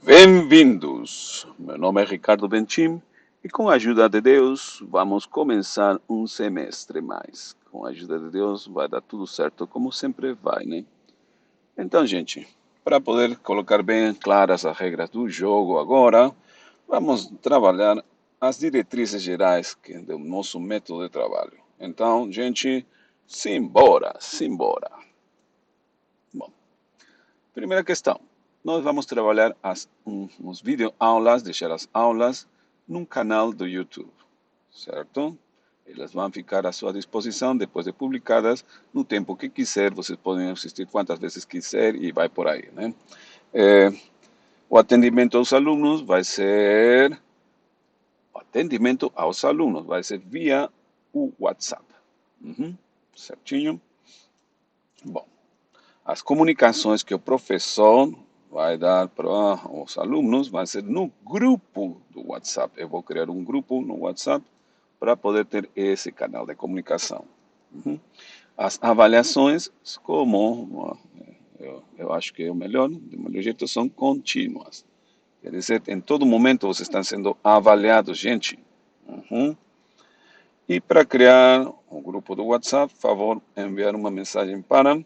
Bem-vindos! Meu nome é Ricardo Benchim e com a ajuda de Deus vamos começar um semestre mais. Com a ajuda de Deus vai dar tudo certo, como sempre vai, né? Então, gente, para poder colocar bem claras as regras do jogo agora, vamos trabalhar as diretrizes gerais do nosso método de trabalho. Então, gente, simbora, simbora! Bom, primeira questão. Nós vamos trabalhar uns videoaulas, deixar as aulas num canal do YouTube, certo? Elas vão ficar à sua disposição depois de publicadas no tempo que quiser. Vocês podem assistir quantas vezes quiser e vai por aí, né? É, o atendimento aos alunos vai ser via o WhatsApp. Certinho? Bom, as comunicações que o professor vai dar para os alunos vai ser no grupo do WhatsApp. Eu vou criar um grupo no WhatsApp para poder ter esse canal de comunicação. As avaliações, como eu acho que é o melhor, do melhor jeito, são contínuas. Quer dizer, em todo momento vocês estão sendo avaliados, gente. E para criar um grupo do WhatsApp, por favor, enviar uma mensagem para.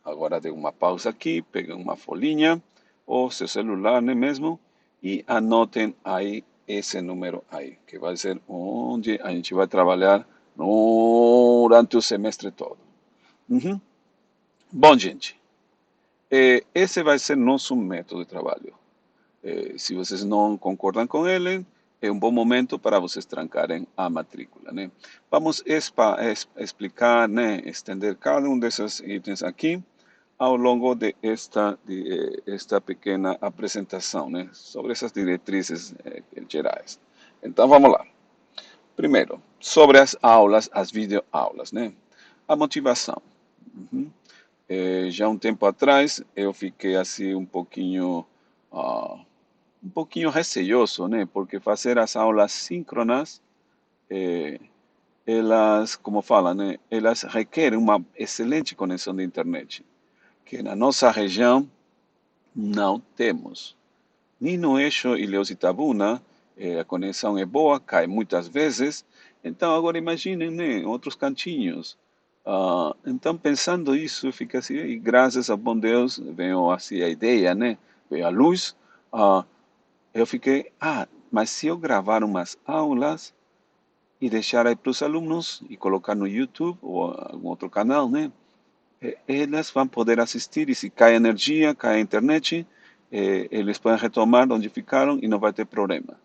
Agora dê uma pausa aqui, peguem uma folhinha ou seu celular, né mesmo? E anotem aí esse número aí, que vai ser onde a gente vai trabalhar durante o semestre todo. Bom, gente, esse vai ser nosso método de trabalho. Se vocês não concordam com ele, é um bom momento para vocês trancarem a matrícula, né? Vamos explicar, né, estender cada um desses itens aqui ao longo de esta pequena apresentação, né, sobre essas diretrizes gerais. Então, vamos lá. Primeiro, sobre as aulas, as videoaulas, né? A motivação. Já um tempo atrás, eu fiquei assim um pouquinho receioso, né? Porque fazer as aulas síncronas, elas, como falam, né? Elas requerem uma excelente conexão de internet, que na nossa região não temos. Nem no eixo Ilhéus-Itabuna, a conexão é boa, cai muitas vezes. Então, agora imaginem, né, outros cantinhos. Então, pensando isso, fica assim, e graças a bom Deus, veio assim a ideia, né? Veio a luz. Eu fiquei, mas se eu gravar umas aulas e deixar aí para os alunos e colocar no YouTube ou algum outro canal, né? Elas vão poder assistir e se cai energia, cai a internet, eles podem retomar onde ficaram e não vai ter problema.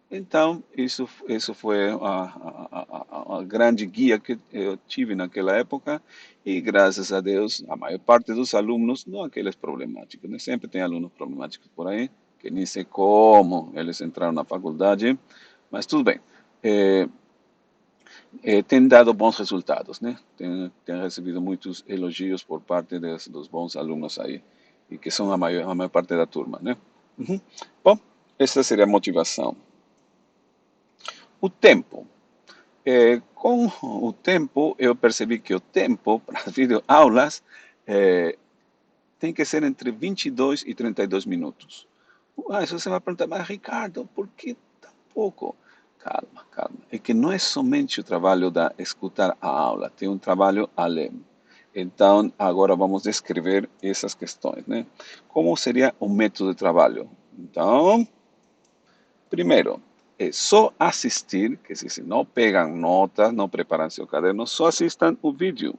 Então, isso foi a grande guia que eu tive naquela época e, graças a Deus, a maior parte dos alunos, não aqueles problemáticos, né? Sempre tem alunos problemáticos por aí, que nem sei como eles entraram na faculdade, mas tudo bem. Tem dado bons resultados, né? Tem recebido muitos elogios por parte dos bons alunos aí, e que são a maior parte da turma, né? Bom, essa seria a motivação. O tempo. Com o tempo, eu percebi que o tempo para as videoaulas tem que ser entre 22 e 32 minutos. Isso você vai perguntar, mas Ricardo, por que tão pouco? Calma, calma. É que não é somente o trabalho da escutar a aula, tem um trabalho além. Então, agora vamos descrever essas questões, né? Como seria o método de trabalho? Então, primeiro, é só assistir, que se não pegam notas, não preparam seu caderno, só assistam o vídeo.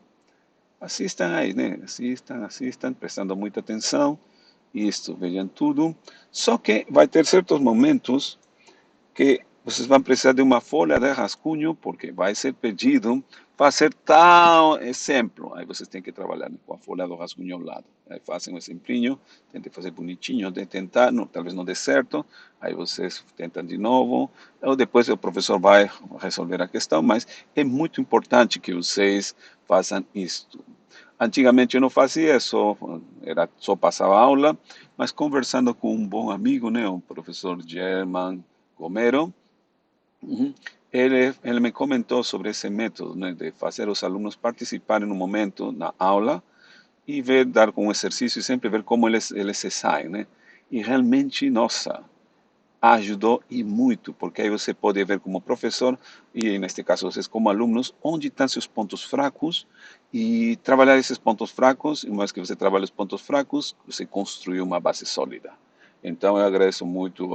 Assistam aí, né? Assistam, prestando muita atenção. Isto, vejam tudo. Só que vai ter certos momentos que vocês vão precisar de uma folha de rascunho, porque vai ser pedido fazer tal exemplo. Aí vocês têm que trabalhar com a folha do rascunho ao lado. Aí fazem o exemplinho, tentem fazer bonitinho, de tentar, não, talvez não dê certo, aí vocês tentam de novo, ou depois o professor vai resolver a questão, mas é muito importante que vocês façam isto. Antigamente eu não fazia, só passava aula, mas conversando com um bom amigo, né, o professor German Gomero, ele me comentou sobre esse método, né, de fazer os alunos participarem no momento na aula e ver, dar com um exercício e sempre ver como eles se saem, né? e realmente, nossa, ajudou e muito, porque aí você pode ver como professor, e neste caso vocês como alunos, onde estão seus pontos fracos, e trabalhar esses pontos fracos, e uma vez que você trabalha os pontos fracos, você construi uma base sólida. Então eu agradeço muito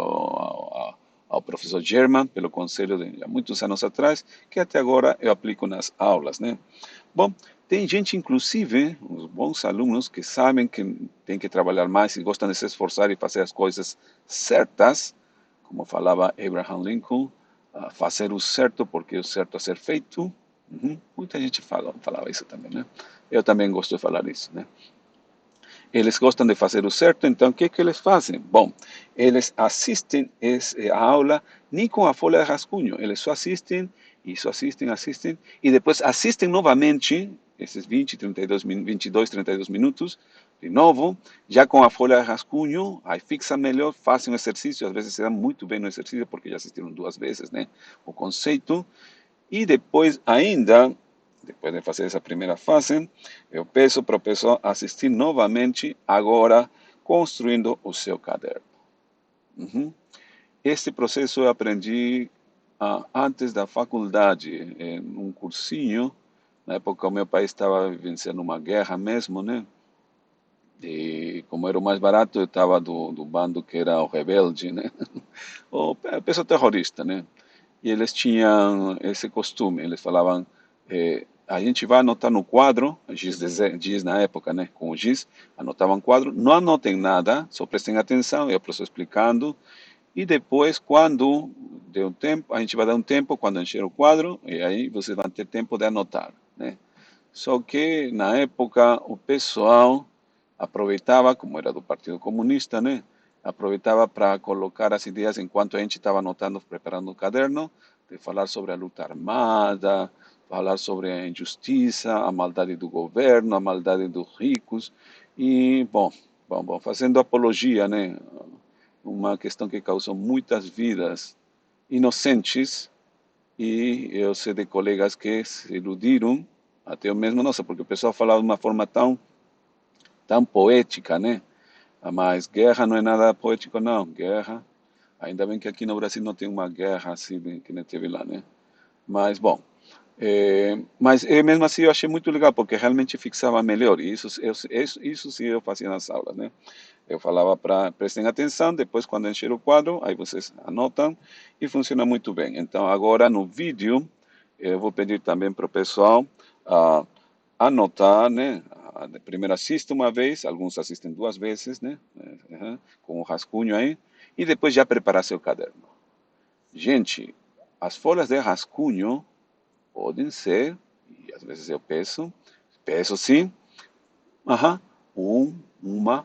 ao professor German pelo conselho de há muitos anos atrás, que até agora eu aplico nas aulas, né? Bom, tem gente, inclusive, os bons alunos, que sabem que tem que trabalhar mais e gostam de se esforçar e fazer as coisas certas, como falava Abraham Lincoln, fazer o certo porque o certo é ser feito. Uhum. Muita gente falava isso também, né? Eu também gosto de falar isso, né? Eles gostam de fazer o certo, então o que que eles fazem? Bom, eles assistem a aula nem com a folha de rascunho, eles só assistem, e só assistem, assistem, e depois assistem novamente, esses 20, 32, 22, 32 minutos, de novo, já com a folha de rascunho, aí fixam melhor, fazem o exercício, às vezes se dão muito bem no exercício, porque já assistiram duas vezes, né, o conceito, e depois ainda, depois de fazer essa primeira fase, eu peço para o pessoal assistir novamente, agora construindo o seu caderno. Uhum. Este processo eu aprendi antes da faculdade, em um cursinho. Na época, o meu país estava vivenciando uma guerra mesmo, né? E como era o mais barato, eu estava do bando que era o rebelde, né? O pessoal terrorista, né? E eles tinham esse costume, eles falavam, a gente vai anotar no quadro, giz na época, né, com o giz, anotavam quadro, não anotem nada, só prestem atenção, eu estou explicando, e depois, quando deu tempo, a gente vai dar um tempo, quando encher o quadro, e aí vocês vão ter tempo de anotar, né. Só que, na época, o pessoal aproveitava, como era do Partido Comunista, né? Aproveitava para colocar as ideias enquanto a gente estava anotando, preparando o caderno, de falar sobre a luta armada, falar sobre a injustiça, a maldade do governo, a maldade dos ricos, e, bom, fazendo apologia, né? Uma questão que causou muitas vidas inocentes, e eu sei de colegas que se iludiram, até eu mesmo, nossa, porque o pessoal falava de uma forma tão poética, né? Mas guerra não é nada poético, não. Guerra, ainda bem que aqui no Brasil não tem uma guerra assim que nem teve lá, né? Mas, bom, mesmo assim eu achei muito legal, porque realmente fixava melhor, e isso sim eu fazia nas aulas, né? Eu falava para prestem atenção, depois quando encher o quadro, aí vocês anotam, e funciona muito bem. Então, agora no vídeo, eu vou pedir também para o pessoal ah, anotar, né? Primeiro assista uma vez, alguns assistem duas vezes, né? Com o rascunho aí, e depois já preparar seu caderno. Gente, as folhas de rascunho podem ser, e às vezes eu peço sim, aham, um, uma,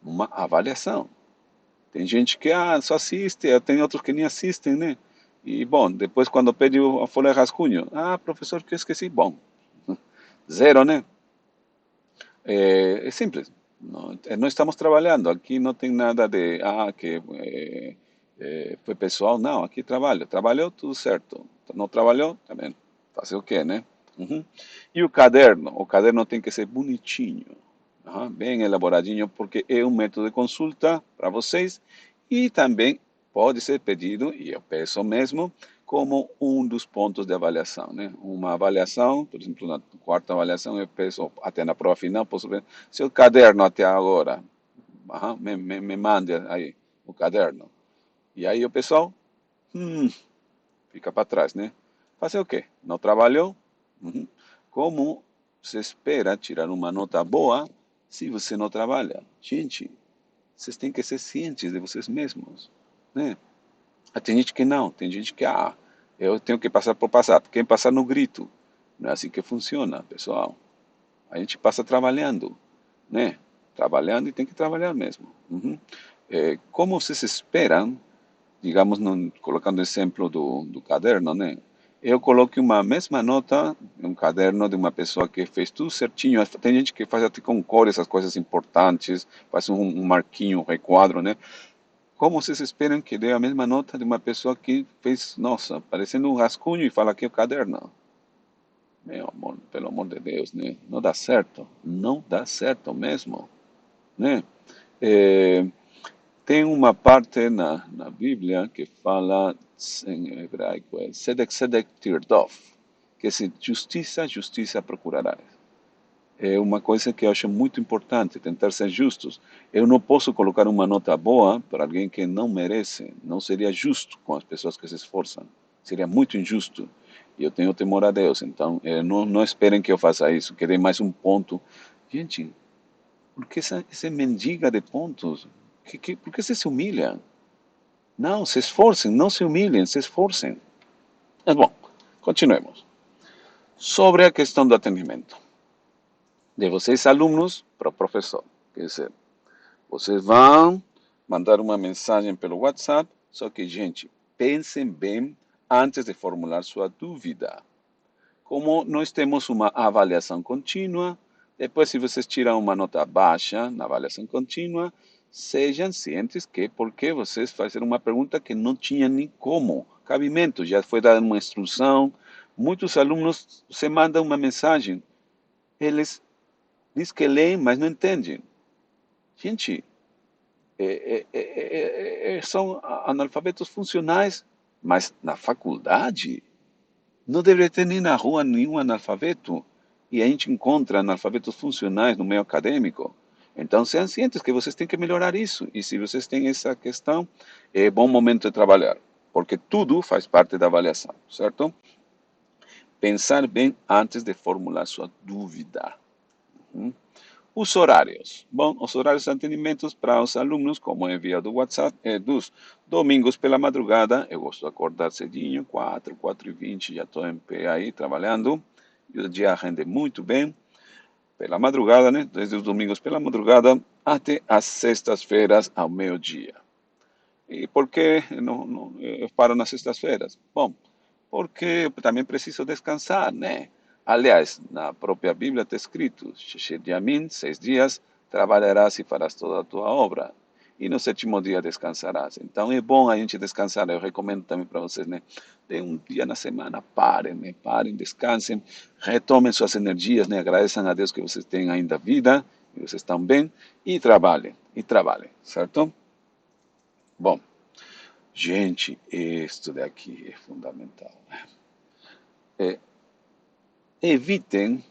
uma avaliação. Tem gente que só assiste, tem outros que nem assistem, né? E, bom, depois quando pede a folha de rascunho, professor, que eu esqueci, bom, zero, né? É simples. Não, não estamos trabalhando. Aqui não tem nada de, que foi pessoal. Não, aqui trabalho. Trabalhou, tudo certo. Não trabalhou, também. Fazer o quê, né? Uhum. E o caderno? O caderno tem que ser bonitinho, bem elaboradinho, porque é um método de consulta para vocês e também pode ser pedido, e eu peço mesmo, como um dos pontos de avaliação, né? Uma avaliação, por exemplo, na quarta avaliação, eu peço, até na prova final, posso ver seu caderno até agora. Me mande aí o caderno. E aí o pessoal, fica para trás, né? Fazer o quê? Não trabalhou? Uhum. Como se espera tirar uma nota boa se você não trabalha? Gente, vocês têm que ser cientes de vocês mesmos, né? Tem gente que não, tem gente que, eu tenho que passar por passar. Quem passar no grito. Não é assim que funciona, pessoal. A gente passa trabalhando, né? Trabalhando e tem que trabalhar mesmo. Uhum. Como vocês esperam, digamos, colocando o exemplo do caderno, né? Eu coloquei uma mesma nota em um caderno de uma pessoa que fez tudo certinho. Tem gente que faz até com cores as coisas importantes, faz um marquinho, um requadro, né? Como vocês esperam que dê a mesma nota de uma pessoa que fez, nossa, parecendo um rascunho e fala que é o caderno? Meu amor, pelo amor de Deus, né? Não dá certo. Não dá certo mesmo, né? É, tem uma parte na Bíblia que fala em hebraico, é Sedek Sedek Tirdof, que é justiça, justiça procurarás. É uma coisa que eu acho muito importante, tentar ser justos. Eu não posso colocar uma nota boa para alguém que não merece. Não seria justo com as pessoas que se esforçam. Seria muito injusto. E eu tenho temor a Deus, então não esperem que eu faça isso, que dê mais um ponto. Gente, por que essa mendiga de pontos? Por que você se humilha? Não, se esforcem, não se humilhem, se esforcem. Mas bom, continuemos. Sobre a questão do atendimento. De vocês, alunos, para o professor. Quer dizer, vocês vão mandar uma mensagem pelo WhatsApp, só que, gente, pensem bem antes de formular sua dúvida. Como nós temos uma avaliação contínua, depois, se vocês tiram uma nota baixa na avaliação contínua, sejam cientes que, porque vocês fazem uma pergunta que não tinha nem como, cabimento, já foi dada uma instrução. Muitos alunos, você manda uma mensagem, eles dizem que leem, mas não entendem. Gente, são analfabetos funcionais, mas na faculdade não deveria ter nem na rua nenhum analfabeto. E a gente encontra analfabetos funcionais no meio acadêmico. Então, sejam cientes que vocês têm que melhorar isso. E se vocês têm essa questão, é bom momento de trabalhar. Porque tudo faz parte da avaliação, certo? Pensar bem antes de formular sua dúvida. Os horários. Bom, os horários de atendimentos para os alunos, como envia do WhatsApp, é dos domingos pela madrugada. Eu gosto de acordar cedinho, 4h20, já estou em pé aí trabalhando. E o dia rende muito bem. Pela madrugada, né? Desde os domingos pela madrugada até as sextas-feiras ao meio-dia. E por que eu paro nas sextas-feiras? Bom, porque eu também preciso descansar, né? Aliás, na própria Bíblia está escrito: Yamin, 6 dias, trabalharás e farás toda a tua obra, e no sétimo dia descansarás. Então é bom a gente descansar. Eu recomendo também para vocês, né? De um dia na semana, parem, né? Parem, descansem, retomem suas energias, né? Agradeçam a Deus que vocês têm ainda vida, que vocês estão bem, e trabalhem, certo? Bom, gente, isso daqui é fundamental. É, evitem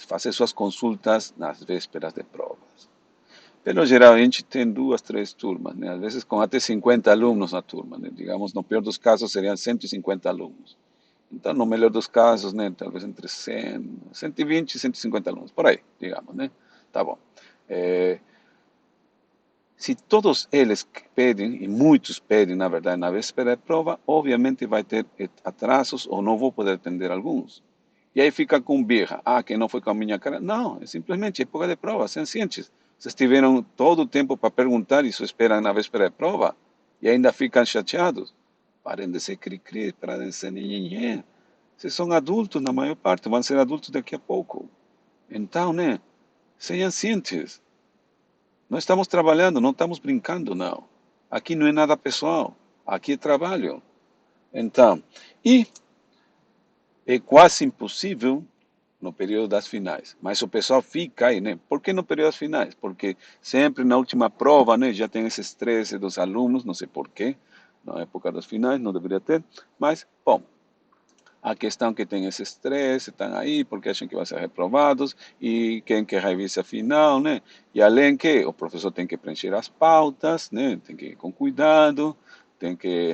fazer suas consultas nas vésperas de provas. Pelo geral, a gente tem 2, 3 turmas, né? Às vezes com até 50 alunos na turma, né? Digamos, no pior dos casos, seriam 150 alunos. Então, no melhor dos casos, né? Talvez entre 100, 120 e 150 alunos, por aí, digamos, né? Tá bom. Se todos eles pedem, e muitos pedem, na verdade, na véspera de prova, obviamente vai ter atrasos ou não vou poder atender alguns. E aí fica com birra. Ah, que não foi com a minha cara. Não, é simplesmente época de prova, sejam cientes. Vocês tiveram todo o tempo para perguntar e só esperam na véspera de prova. E ainda ficam chateados. Parem de ser cri-cri, parem de ser nhenhenhen. Vocês são adultos, na maior parte, vão ser adultos daqui a pouco. Então, né, sejam cientes. Nós estamos trabalhando, não estamos brincando, não. Aqui não é nada pessoal, aqui é trabalho. Então, e é quase impossível no período das finais. Mas o pessoal fica aí, né? Por que no período das finais? Porque sempre na última prova, né, já tem esse estresse dos alunos, não sei por quê. Na época das finais não deveria ter, mas, bom, a questão que tem esse estresse, estão aí porque acham que vão ser reprovados e quem que revisa a final, né? E além que o professor tem que preencher as pautas, né? Tem que ir com cuidado, tem que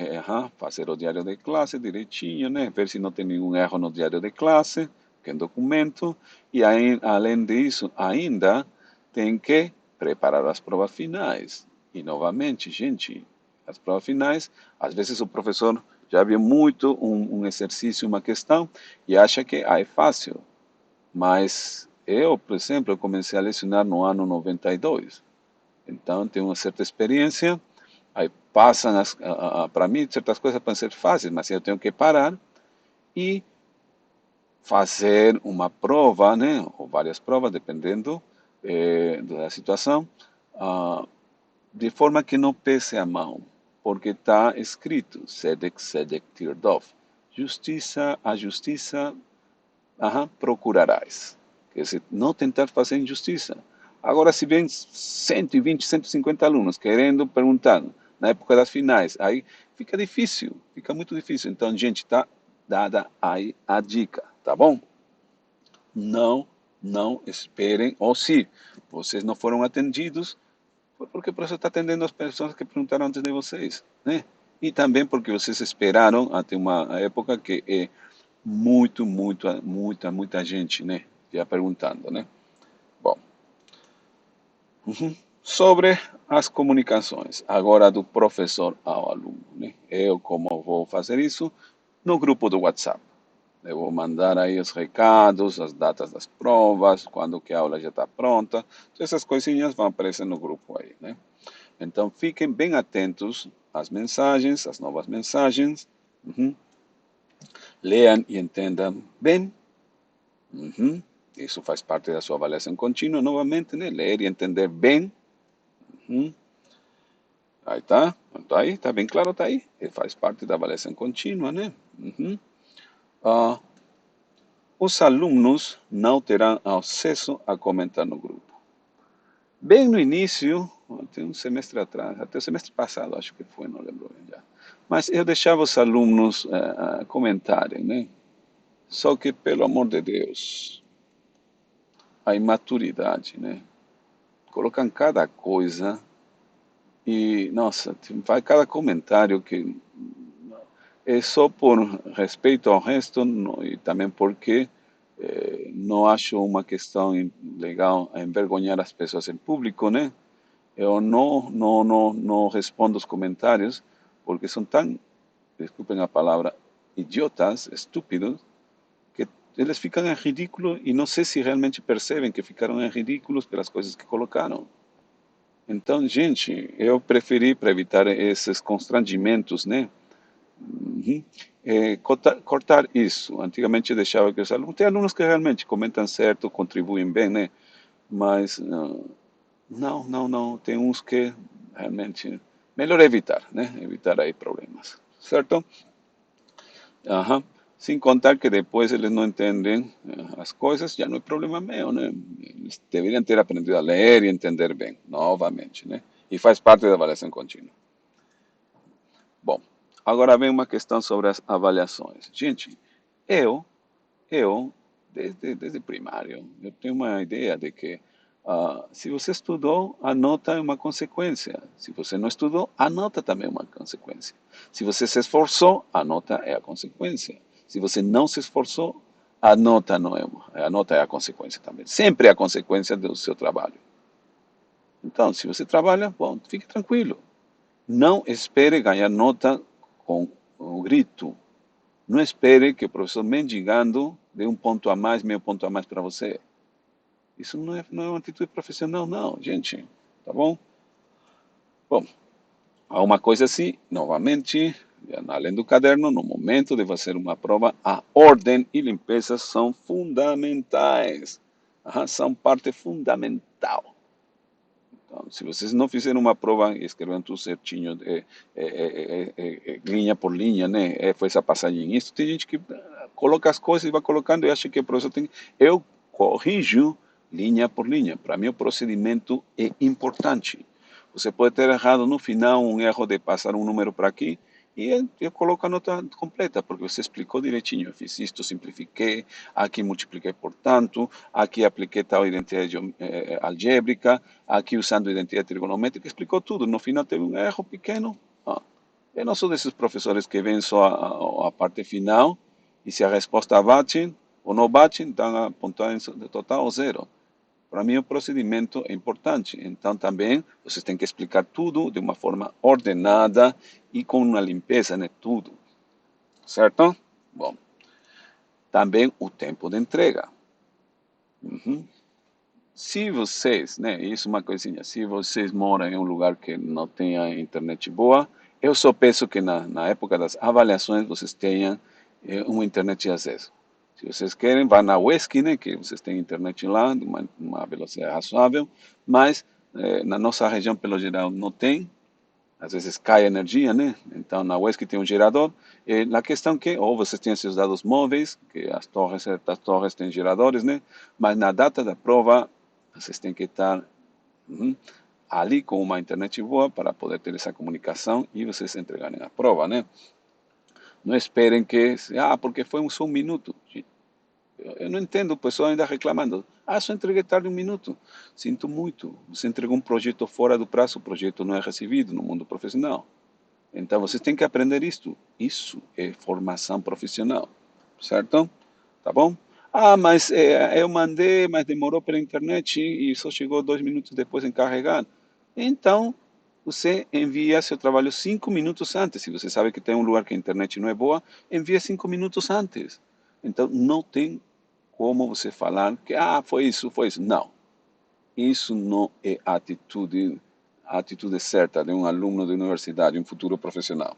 fazer o diário de classe direitinho, né? Ver se não tem nenhum erro no diário de classe, que é um documento. E aí, além disso, ainda tem que preparar as provas finais. E novamente, gente, as provas finais, às vezes o professor já viu muito um exercício, uma questão, e acha que é fácil. Mas eu, por exemplo, eu comecei a lecionar no ano 92. Então, tenho uma certa experiência. Aí passam, para mim, certas coisas podem ser fáceis, mas eu tenho que parar e fazer uma prova, né, ou várias provas, dependendo da situação, ah, de forma que não pese a mão, porque está escrito, Sedek Sedek Tirdof, justiça, a justiça procurarás. Quer dizer, não tentar fazer injustiça. Agora, se vem 120, 150 alunos querendo, perguntando, na época das finais, aí fica difícil, fica muito difícil. Então, gente, tá dada aí a dica, tá bom? Não, não esperem, ou se vocês não foram atendidos, foi porque o professor está atendendo as pessoas que perguntaram antes de vocês, né? E também porque vocês esperaram até uma época que é muita gente, né? Já perguntando, né? Bom, sobre as comunicações, agora do professor ao aluno, né? Eu como vou fazer isso no grupo do WhatsApp. Eu vou mandar aí os recados, as datas das provas, quando que a aula já está pronta. Então, essas coisinhas vão aparecer no grupo aí, né? Então, fiquem bem atentos às mensagens, às novas mensagens. Uhum. Leam e entendam bem. Uhum. Isso faz parte da sua avaliação contínua, novamente, né? Ler e entender bem. Uhum. Aí tá, tá aí, tá bem claro, tá aí. Ele faz parte da avaliação contínua, né? Uhum. Ah, os alunos não terão acesso a comentar no grupo. Bem no início, até um semestre atrás, até o semestre passado, acho que foi, não lembro bem já. Mas eu deixava os alunos comentarem, né? Só que, pelo amor de Deus, a imaturidade, né? Colocam cada coisa e, nossa, vai cada comentário que é só por respeito ao resto e também porque não acho uma questão legal envergonhar as pessoas em público, né? Eu não respondo os comentários porque são tão, desculpem a palavra, idiotas, estúpidos, que eles ficam em ridículo e não sei se realmente percebem que ficaram em ridículos pelas coisas que colocaram. Então, gente, eu preferi para evitar esses constrangimentos, né? Uhum. Cortar isso. Antigamente eu deixava que os alunos, tem alunos que realmente comentam certo, contribuem bem, né? Mas não, tem uns que realmente melhor evitar, né? Evitar aí problemas, certo? Aham. Sem contar que depois eles não entendem as coisas, já não é problema meu, né? Eles deveriam ter aprendido a ler e entender bem, novamente, né? E faz parte da avaliação contínua. Bom, agora vem uma questão sobre as avaliações. Gente, eu, eu desde primário, eu tenho uma ideia de que se você estudou, a nota é uma consequência. Se você não estudou, a nota também é uma consequência. Se você se esforçou, a nota é a consequência. Se você não se esforçou, a nota não é a nota é a consequência também. Sempre é a consequência do seu trabalho. Então, se você trabalha, bom, fique tranquilo. Não espere ganhar nota com o grito. Não espere que o professor mendigando dê um ponto a mais, meio ponto a mais para você. Isso não é uma atitude profissional, não, gente. Tá bom? Bom, há uma coisa assim, novamente, além do caderno, no momento de fazer uma prova, a ordem e limpeza são fundamentais. São parte fundamental. Então, se vocês não fizeram uma prova e escreveram tudo certinho, linha por linha, né? Foi essa passagem. Isso tem gente que coloca as coisas e vai colocando e acha que o professor tem. Eu corrijo linha por linha. Para mim, o procedimento é importante. Você pode ter errado no final, um erro de passar um número para aqui, e eu coloco a nota completa, porque você explicou direitinho. Eu fiz isto, simplifiquei, aqui multipliquei por tanto, aqui apliquei tal identidade algébrica, aqui usando identidade trigonométrica, explicou tudo. No final teve um erro pequeno. Eu não sou desses professores que veem só a parte final, e se a resposta bate ou não bate, então a pontuação total é zero. Para mim, o procedimento é importante. Então, também, vocês têm que explicar tudo de uma forma ordenada e com uma limpeza, né? Tudo. Certo? Bom, também o tempo de entrega. Uhum. Se vocês, né, isso é uma coisinha, se vocês moram em um lugar que não tenha internet boa, eu só peço que na época das avaliações vocês tenham uma internet de acesso. Se vocês querem, vá na UESC, né, que vocês têm internet lá, de uma velocidade razoável, mas na nossa região, pelo geral, não tem, às vezes cai a energia, né? Então, na UESC tem um gerador. Na questão que, ou vocês têm seus dados móveis, que as torres têm geradores, né? Mas na data da prova, Vocês têm que estar uhum, ali com uma internet boa para poder ter essa comunicação e vocês entregarem a prova, né? Não esperem que, porque foi só um minuto. Eu não entendo o pessoal ainda reclamando. Só entreguei tarde um minuto. Sinto muito. Você entregou um projeto fora do prazo, o projeto não é recebido no mundo profissional. Então, vocês têm que aprender isto. Isso é formação profissional, certo? Tá bom? Mas eu mandei, mas demorou pela internet e só chegou 2 minutos depois em carregar. Então, você envia seu trabalho 5 minutos antes. Se você sabe que tem um lugar que a internet não é boa, envia 5 minutos antes. Então, não tem como você falar que, foi isso, foi isso. Não. Isso não é a atitude certa de um aluno de universidade, um futuro profissional.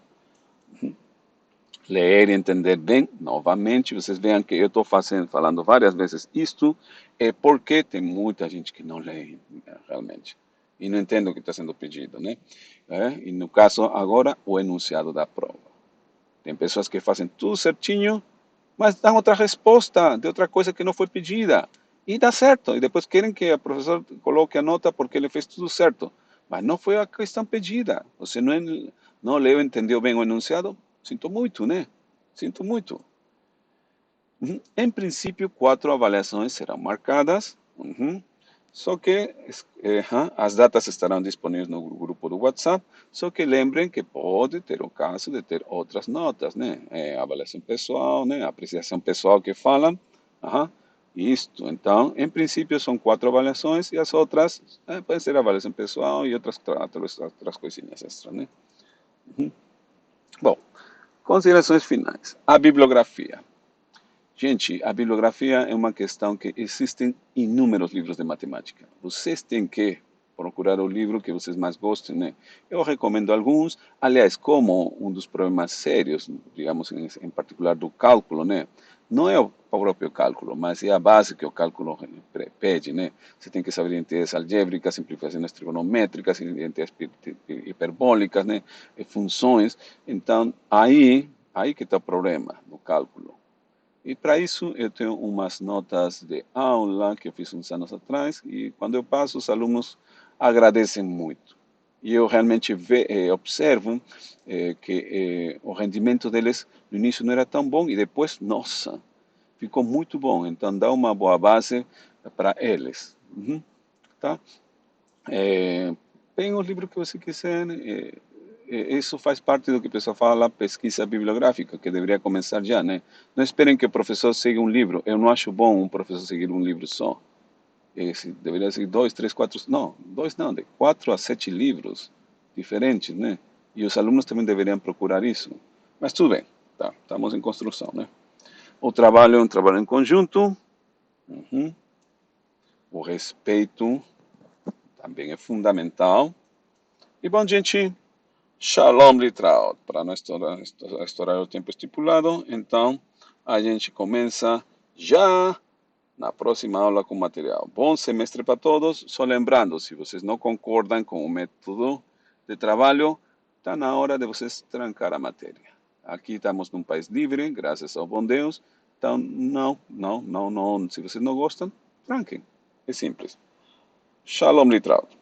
Ler e entender bem, novamente, vocês veem que eu estou falando várias vezes isto, é porque tem muita gente que não lê realmente e não entende o que está sendo pedido, né? E no caso agora, o enunciado da prova. Tem pessoas que fazem tudo certinho, mas dão outra resposta de outra coisa que não foi pedida. E dá certo. E depois querem que o professor coloque a nota porque ele fez tudo certo. Mas não foi a questão pedida. Você não leu, entendeu bem o enunciado? Sinto muito, né? Sinto muito. Em princípio, 4 avaliações serão marcadas. Só que as datas estarão disponíveis no grupo do WhatsApp. Só que lembrem que pode ter o caso de ter outras notas, né? Avaliação pessoal, né? Apreciação pessoal que falam. Isto. Então, em princípio, são 4 avaliações e as outras podem ser avaliação pessoal e outras coisinhas extras, né? Bom, considerações finais. A bibliografia. Gente, a bibliografia é uma questão que existem inúmeros livros de matemática. Vocês têm que procurar o livro que vocês mais gostem, né? Eu recomendo alguns. Aliás, como um dos problemas sérios, digamos, em particular do cálculo, né? Não é o próprio cálculo, mas é a base que o cálculo pede, né? Você tem que saber identidades algébricas, simplificações trigonométricas, identidades hiperbólicas, né? Funções. Então, aí que está o problema do cálculo. E para isso eu tenho umas notas de aula que eu fiz uns anos atrás e quando eu passo os alunos agradecem muito. E eu realmente observo que o rendimento deles no início não era tão bom e depois, nossa, ficou muito bom. Então dá uma boa base para eles. Tá? Pegue o livro que você quiser. Isso faz parte do que o pessoal fala, pesquisa bibliográfica, que deveria começar já, né? Não esperem que o professor siga um livro. Eu não acho bom um professor seguir um livro só. Deveria seguir 2, 3, 4, não, 2 não, de 4 a 7 livros diferentes, né? E os alunos também deveriam procurar isso. Mas tudo bem, tá, estamos em construção, né? O trabalho é um trabalho em conjunto. O respeito também é fundamental. E bom, gente, Shalom Litraot, para não estourar o tempo estipulado. Então, a gente começa já na próxima aula com material. Bom semestre para todos. Só lembrando, se vocês não concordam com o método de trabalho, está na hora de vocês trancar a matéria. Aqui estamos num país livre, graças ao bom Deus. Então, não. Se vocês não gostam, tranquem. É simples. Shalom Litraot.